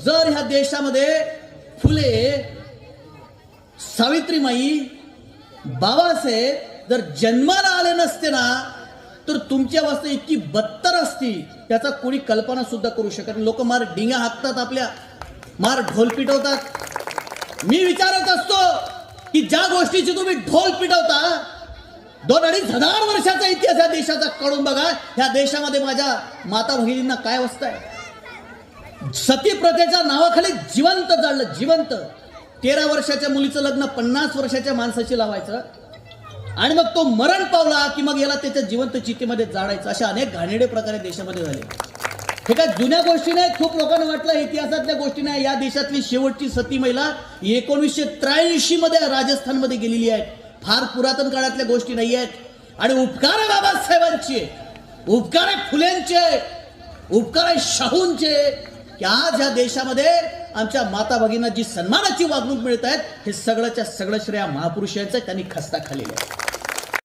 जर ह्या देशामध्ये फुले, सावित्रीमाई, बाबासाहेब जर जन्माला आले नसते ना तर तुमची अवस्था इतकी बत्तर असती त्याचा कोणी कल्पना सुद्धा करू शकत नाही. लोक मार डिंग्या हाकतात, आपल्या मार ढोल पिटवतात. मी विचारत असतो की ज्या गोष्टीची तुम्ही ढोल पिटवता, 2-2.5 वर्षाचा इतिहास या देशाचा काढून बघा. ह्या देशामध्ये माझ्या माता भगिनींना काय अवस्था आहे. सती प्रथेच्या नावाखाली जिवंत जाळलं, जिवंत. 13 वर्षाच्या मुलीचं लग्न 50 वर्षाच्या माणसाशी लावायचं आणि मग तो मरण पावला की मग याला त्याच्या जिवंत चितेमध्ये जाळायचं. अशा अनेक घाणेरडे प्रकारे देशामध्ये झाले. हे काय जुन्या गोष्टी नाही. खूप लोकांना वाटलं इतिहासातल्या गोष्टी नाही. या देशातली शेवटची सती महिला 1983 मध्ये राजस्थानमध्ये गेलेली आहे. फार पुरातन काळातल्या गोष्टी नाही आहेत. आणि उपकार आहे बाबासाहेबांचे, उपकार आहे फुलेंचे, उपकार आहे शाहूंचे की आज या देशामध्ये आमच्या माता भगिनींना जी सन्मानाची वागणूक मिळत आहेत हे सगळ्याच्या सगळं श्रेय महापुरुषांचं त्यांनी खस्ता खाल्लेलं आहे.